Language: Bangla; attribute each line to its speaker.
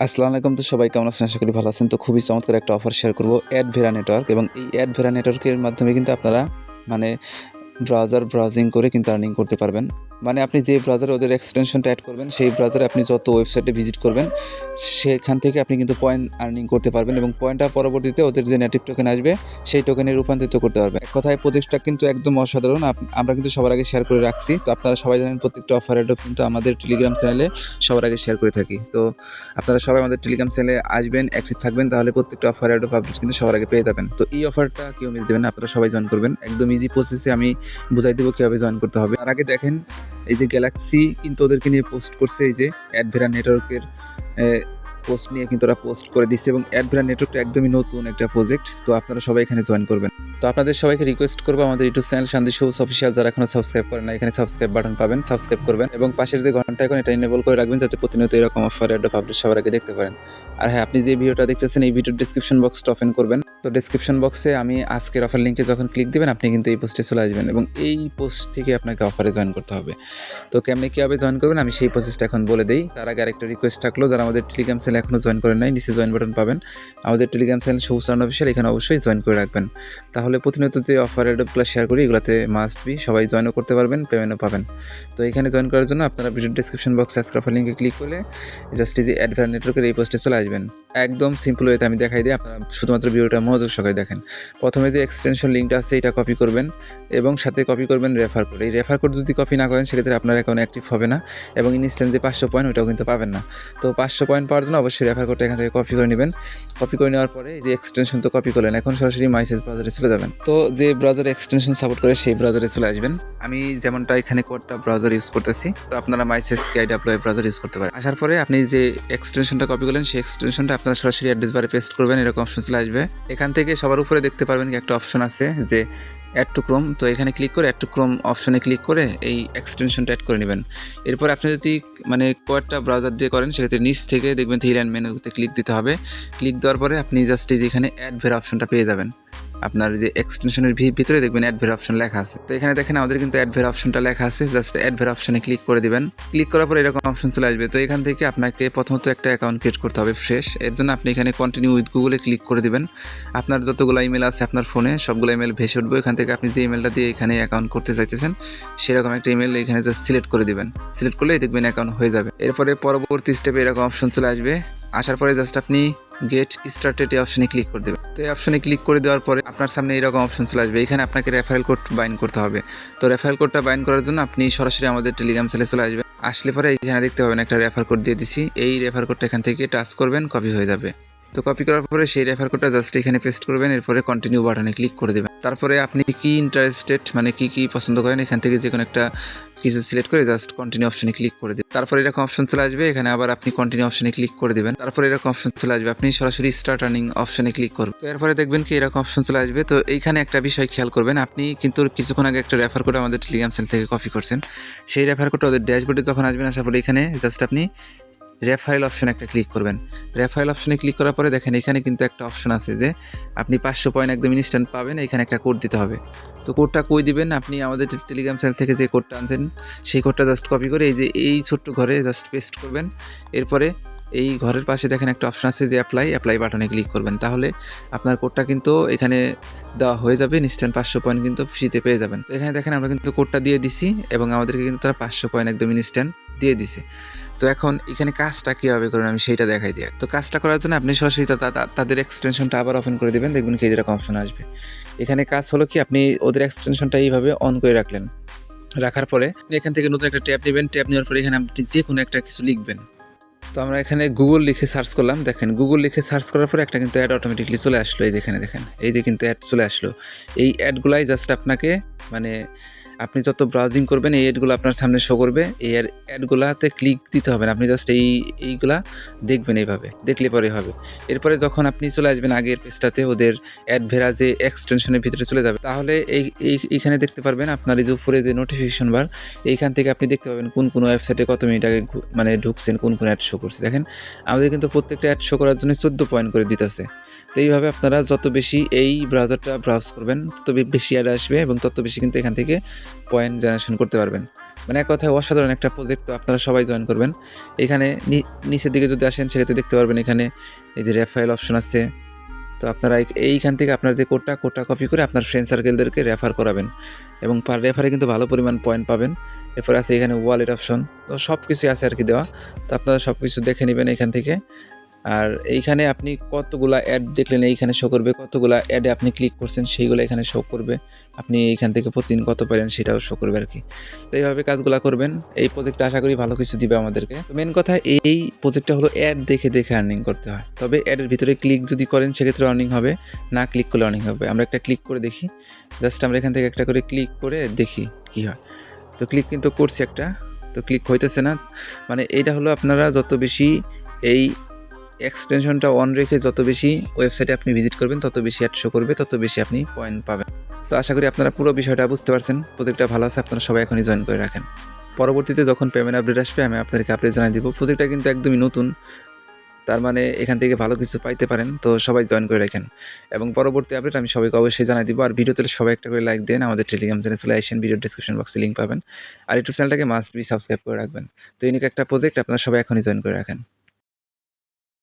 Speaker 1: আসসালামু আলাইকুম। তো সবাই কেমন আছেন? আশা করি ভালো আছেন। তো খুবই চমৎকার একটা অফার শেয়ার করব অ্যাডভেরা নেটওয়ার্ক, এবং এই অ্যাডভেরা নেটওয়ার্কের মাধ্যমে কিন্তু আপনারা মানে ব্রাউজিং করে কিন্তু আর্নিং করতে পারবেন। মানে আপনি যে ব্রাউজারে ওদের এক্সটেনশনটা অ্যাড করবেন, সেই ব্রাউজারে আপনি যত ওয়েবসাইটে ভিজিট করবেন, সেখান থেকে আপনি কিন্তু পয়েন্ট আর্নিং করতে পারবেন, এবং পয়েন্টটা পরবর্তীতে ওদের যে নেটিভ টোকেন আসবে সেই টোকেনে রূপান্তরিত করতে পারবেন। এক কথায় প্রজেক্টটা কিন্তু একদম অসাধারণ। আমরা কিন্তু সবার আগে শেয়ার করে রাখছি। তো আপনারা সবাই জানেন প্রত্যেকটা অফার অ্যাডও কিন্তু আমাদের টেলিগ্রাম চ্যানেলে সবার আগে শেয়ার করে থাকি। তো আপনারা সবাই আমাদের টেলিগ্রাম চ্যানেলে আসবেন, অ্যাক্টিভ থাকবেন, তাহলে প্রত্যেকটা অফার অ্যাড আপডেট কিন্তু সবার আগে পেয়ে যাবেন। তো এই অফারটা কেউ মিস দেবেন না, আপনারা সবাই জয়েন করবেন। একদম ইজি প্রসেসে আমি বুঝাই দেবো কীভাবে জয়েন করতে হবে। তার আগে দেখেন, এই যে গ্যালাক্সি কিন্তু ওদেরকে নিয়ে পোস্ট করছে, এই যে অ্যাডভেরা নেটওয়ার্কের পোস্ট নিয়ে কিন্তু ওরা পোস্ট করে দিচ্ছে, এবং অ্যাডভেরা নেটওয়ার্কটা একদমই নতুন একটা প্রজেক্ট। তো আপনারা সবাই এখানে জয়েন করবেন। তো আপনাদের সবাইকে রিকোয়েস্ট করবো, আমাদের ইউটিউব চ্যানেল শান্তি শোস অফিসিয়াল যারা এখনো সাবস্ক্রাইব করেন না, এখানে সাবস্ক্রাইব বাটন পাবেন, সাবস্ক্রাইব করবেন, এবং পাশের যে ঘন্টা এখন এটা ইনেবল করে রাখবেন, যাতে প্রতিনিয়ত এরকম অফার অ্যাড আপডেট সবার আগে দেখতে পারেন। আর হ্যাঁ, আপনি যে ভিডিওটা দেখতেছেন এই ভিডিওর ডিসক্রিপশন বক্সটা ওপেন করবেন। তো ডিসক্রিপশন বক্সে আমি আজকের অফার লিঙ্কে যখন ক্লিক দেবেন, আপনি কিন্তু এই পোস্টে চলে আসবেন, এবং এই পোস্ট থেকে আপনাকে অফারে জয়েন করতে হবে। তো কেমনি কীভাবে জয়েন করবেন আমি সেই প্রসেসটা এখন বলে দিই। তার আগে আরেকটা রিকোয়েস্ট থাকলো, যারা আমাদের টেলিগ্রাম চ্যানেল এখনও জয়েন করেন নাই, নিচে জয়েন বাটন পাবেন, আমাদের টেলিগ্রাম চ্যানেল সবুজ অফিসিয়াল, এখানে অবশ্যই জয়েন করে রাখবেন। তাহলে প্রতিনিয়ত যে অফার অ্যাডগুলো শেয়ার করি এগুলোতে মাস্ট বি সবাই জয়েনও করতে পারবেন, পেমেন্টও পাবেন। তো এখানে জয়েন করার জন্য আপনারা ভিডিও ডিসক্রিপশন বক্সে আজকের অফার লিঙ্কে ক্লিক করলে জাস্ট এই যে অ্যাডভেরা নেটওয়ার্কের এই পোস্টে চলে আসবেন। একদম সিম্পল ওয়েতে আমি দেখাই দিই, আপনারা শুধুমাত্র ভিডিওটা মনোযোগ সহকারে দেখেন। প্রথমে যে এক্সটেনশন লিঙ্কটা আছে এটা কপি করবেন, এবং সাথে কপি করবেন রেফার কোড। এই রেফার কোড যদি কপি না করেন সেক্ষেত্রে আপনার অ্যাকাউন্ট অ্যাক্টিভ হবে না, এবং ইনস্ট্যান্ট যে 500 পয়েন্ট ওটাও কিন্তু পাবেন না। তো 500 পয়েন্ট পাওয়ার জন্য অবশ্যই রেফার কোডটা এখান থেকে কপি করে নেবেন। কপি করে নেওয়ার পরে এই যে এক্সটেনশন তো কপি করলেন, এখন সরাসরি মাইসেজ ব্রাউজারে চলে যাবেন। তো যে ব্রাউজার এক্সটেনশন সাপোর্ট করে সেই ব্রাউজারে চলে আসবেন। আমি যেমনটা এখানে কোডটা ব্রাউজার ইউজ করতেছি, তো আপনারা মাইসেজ আইডাপ্লয় ব্রাউজার ইউজ করতে পারেন। আসার পরে আপনি যে এক্সটেনশনটা কপি করলেন সেই এক্সটেনশনটা আপনারা সরাসরি অ্যাড্রেস বারে পেস্ট করবেন, এরকম অপশন চলে আসবে। এখান থেকে সবার উপরে দেখতে পারবেন কি একটা অপশন আছে যে অ্যাড টু ক্রোম। তো এখানে ক্লিক করে অ্যাড টু ক্রোম অপশনে ক্লিক করে এই এক্সটেনশনটা অ্যাড করে নেবেন। এরপর আপনি যদি কয়েকটা ব্রাউজার দিয়ে করেন সেক্ষেত্রে নিচ থেকে দেখবেন থ্রি লাইন মেনুতে ক্লিক দিতে হবে। ক্লিক দেওয়ার পরে আপনি জাস্ট এই যেখানে অ্যাডভেরা অপশনটা পেয়ে যাবেন। আপনার যে এক্সটেনশনের ভিতরে দেখবেন অ্যাডভেরা অপশন লেখা আছে। তো এখানে দেখেন আমাদের কিন্তু অ্যাডভেরা অপশনটা লেখা আছে, জাস্ট অ্যাডভেরা অপশনে ক্লিক করে দিবেন। ক্লিক করার পরে এরকম অপশন চলে আসবে। তো এখান থেকে আপনাকে প্রথমত একটা অ্যাকাউন্ট ক্রিয়েট করতে হবে ফ্রেশ। এর জন্য আপনি এখানে কন্টিনিউ উইথ গুগলে ক্লিক করে দিবেন। আপনার যতগুলো ইমেল আছে আপনার ফোনে সবগুলো ইমেল ভেসে উঠবে। এখান থেকে আপনি যে ইমেলটা দিয়ে এখানে অ্যাকাউন্ট করতে চাইতেছেন সেরকম একটা ইমেল এখানে জাস্ট সিলেক্ট করে দিবেন। সিলেক্ট করলেই দেখবেন অ্যাকাউন্ট হয়ে যাবে। এরপরে পরবর্তী স্টেপে এরকম অপশন চলে আসবে। আসার পরে জাস্ট আপনি গেট স্টার্টেড এই অপশনে ক্লিক করে দেবেন। তো এই অপশনে ক্লিক করে দেওয়ার পরে আপনার সামনে এরকম অপশন চলে আসবে। এখানে আপনাকে রেফারেল কোড বাইন্ড করতে হবে। তো রেফারেল কোডটা বাইন্ড করার জন্য আপনি সরাসরি আমাদের টেলিগ্রাম চ্যানেলে চলে আসবেন। আসলে পরে এখানে দেখতে পাবেন একটা রেফার কোড দিয়ে দিছি। এই রেফার কোডটা এখান থেকে টাচ করবেন, কপি হয়ে যাবে। তো কপি করার পরে সেই রেফার কোডটা জাস্ট এখানে পেস্ট করবেন। এরপরে কন্টিনিউ বাটনে ক্লিক করে দেবেন। তারপরে আপনি কি ইন্টারেস্টেড কি পছন্দ করেন এখান থেকে যে কোনো একটা কিছু সিলেক্ট করে জাস্ট কন্টিনিউ অপশনে ক্লিক করে দেবেন। তারপরে এরকম অপশন চলে আসবে। এখানে আবার আপনি কন্টিনিউ অপশনে ক্লিক করে দেবেন। তারপরে এরকম অপশন চলে আসবে, আপনি সরাসরি স্টার্ট আর্নিং অপশনে ক্লিক করবেন। তো এরপরে দেখবেন কি এরকম অপশন চলে আসবে। তো এইখানে একটা বিষয় খেয়াল করবেন, আপনি কিন্তু কিছুক্ষণ আগে একটা রেফার কোড আমাদের টেলিগ্রাম চ্যানেল থেকে কপি করছেন। সেই রেফার কোডটা ওদের ড্যাশবোর্ডে যখন আসবেন, আসার পরে এখানে জাস্ট আপনি রেফারেল অপশনে একটা ক্লিক করবেন। রেফারেল অপশনে ক্লিক করার পরে দেখেন এখানে কিন্তু একটা অপশন আছে যে আপনি 500 পয়েন্ট একদম ইনস্ট্যান্ট পাবেন। এখানে একটা কোড দিতে হবে। তো কোডটা কই দিবেন, আপনি আমাদের টেলিগ্রাম চ্যানেল থেকে যে কোডটা আনছেন সেই কোডটা জাস্ট কপি করে এই ছোট্ট ঘরে জাস্ট পেস্ট করবেন। এরপরে এই ঘরের পাশে দেখেন একটা অপশন আছে যে অ্যাপ্লাই বাটনে ক্লিক করবেন। তাহলে আপনার কোডটা কিন্তু এখানে দেওয়া হয়ে যাবে, ইনস্ট্যান্ট 500 পয়েন্ট কিন্তু ফ্রিতে পেয়ে যাবেন। তো এখানে দেখেন আমরা কিন্তু কোডটা দিয়ে দিছি, এবং আমাদেরকে কিন্তু তারা 500 পয়েন্ট একদম ইনস্ট্যান্ট দিয়ে দিছে। তো এখন এখানে কাজটা কীভাবে করবেন আমি সেইটা দেখাই দিই। তো কাজটা করার জন্য আপনি সরাসরি তাদের এক্সটেনশনটা আবার ওপেন করে দেবেন। দেখবেন কি এরকম অপশন আসবে। এখানে কাজ হলো কি, আপনি ওদের এক্সটেনশনটা এইভাবে অন করে রাখলেন। রাখার পরে এখান থেকে নতুন একটা ট্যাব নেবেন। ট্যাব নেওয়ার পরে এখানে আপনি যে কোনো একটা কিছু লিখবেন। তো আমরা এখানে গুগল লিখে সার্চ করলাম। দেখেন গুগল লিখে সার্চ করার পরে একটা কিন্তু অ্যাড অটোমেটিকলি চলে আসলো। এই যেখানে দেখেন এই যে কিন্তু অ্যাড চলে আসলো। এই অ্যাডগুলাই জাস্ট আপনাকে আপনি যত ব্রাউজিং করবেন এই অ্যাডগুলো আপনার সামনে শো করবে। এই অ্যাডগুলাতে ক্লিক দিতে হবে না, আপনি জাস্ট এইগুলা দেখবেন, এইভাবে দেখলে পরে হবে। এরপরে যখন আপনি চলে আসবেন আগের পেজটাতে, ওদের অ্যাডভেরা যে এক্সটেনশনের ভিতরে চলে যাবে, তাহলে এইখানে দেখতে পারবেন আপনার এই যে উপরে যে নোটিফিকেশন বার, এইখান থেকে আপনি দেখতে পাবেন কোন ওয়েবসাইটে কত মিনিট আগে ঢুকছেন, কোন অ্যাড শো করছে। দেখেন আমাদের কিন্তু প্রত্যেকটা অ্যাড শো করার জন্য 14 পয়েন্ট করে দিতেছে। তো এইভাবে আপনারা যত বেশি এই ব্রাউজারটা ব্রাউজ করবেন তত বেশি অ্যাড আসবে, এবং তত বেশি কিন্তু এখান থেকে পয়েন্ট জেনারেশন করতে পারবেন। মানে এক কথায় অসাধারণ একটা প্রজেক্ট, তো আপনারা সবাই জয়েন করবেন। এখানে নিচের দিকে যদি আসেন সেক্ষেত্রে দেখতে পারবেন এখানে এই যে রেফারেল অপশন আছে। তো আপনারা এইখান থেকে আপনার যে কোডটা কপি করে আপনার ফ্রেন্ড সার্কেলদেরকে রেফার করাবেন এবং পার রেফারে কিন্তু ভালো পরিমাণ পয়েন্ট পাবেন। এরপরে আছে এখানে ওয়ালেট অপশন, তো সব কিছুই আছে আর কি দেওয়া। তো আপনারা সব কিছু দেখে নেবেন এখান থেকে। আর এইখানে আপনি কতগুলা অ্যাড দেখলেন এইখানে শো করবে, কতগুলা অ্যাডে আপনি ক্লিক করছেন সেইগুলো এখানে শো করবে। আপনি এইখান থেকে প্রতিদিন কত পেলেন সেটাও শো করবে আর কি। তো এইভাবে কাজগুলো করবেন। এই প্রজেক্টটা আশা করি ভালো কিছু দিবে আমাদেরকে। তো মেন কথা এই প্রজেক্টটা হলো অ্যাড দেখে দেখে আর্নিং করতে হয়, তবে অ্যাডের ভিতরে ক্লিক যদি করেন সেক্ষেত্রে আর্নিং হবে, না ক্লিক করলে আর্নিং হবে। আমরা একটা ক্লিক করে দেখি, জাস্ট আমরা এখান থেকে একটা করে ক্লিক করে দেখি কী হয়। তো ক্লিক কিন্তু করছি একটা, তো ক্লিক হইতেছে না। মানে এইটা হলো আপনারা যত বেশি এই এক্সটেনশনটা অন রেখে যত বেশি ওয়েবসাইটে আপনি ভিজিট করবেন তত বেশি অ্যাড শো করবে, তত বেশি আপনি পয়েন্ট পাবেন। তো আশা করি আপনারা পুরো বিষয়টা বুঝতে পারছেন। প্রজেক্টটা ভালো আছে, আপনারা সবাই এখনই জয়েন করে রাখেন। পরবর্তীতে যখন পেমেন্ট আপডেট আসবে আমি আপনাদেরকে আপডেট জানিয়ে দিব। প্রজেক্টটা কিন্তু একদমই নতুন, তার মানে এখান থেকে ভালো কিছু পাইতে পারেন, তো সবাই জয়েন করে রাখেন। এবং পরবর্তী আপডেট আমি সবাইকে অবশ্যই জানিয়ে দিব। আর ভিডিওতে সবাই একটা করে লাইক দেন, আমাদের টেলিগ্রাম চ্যানেলে চলে আসেন, ভিডিও ডিসক্রিপশন বক্সে লিঙ্ক পাবেন। আর ইউটিউব চ্যানেলটাকে মাস্ট বি সাবস্ক্রাইব করে রাখবেন। তো ইউনিক একটা প্রজেক্ট, আপনারা সবাই এখনই জয়েন করে রাখেন।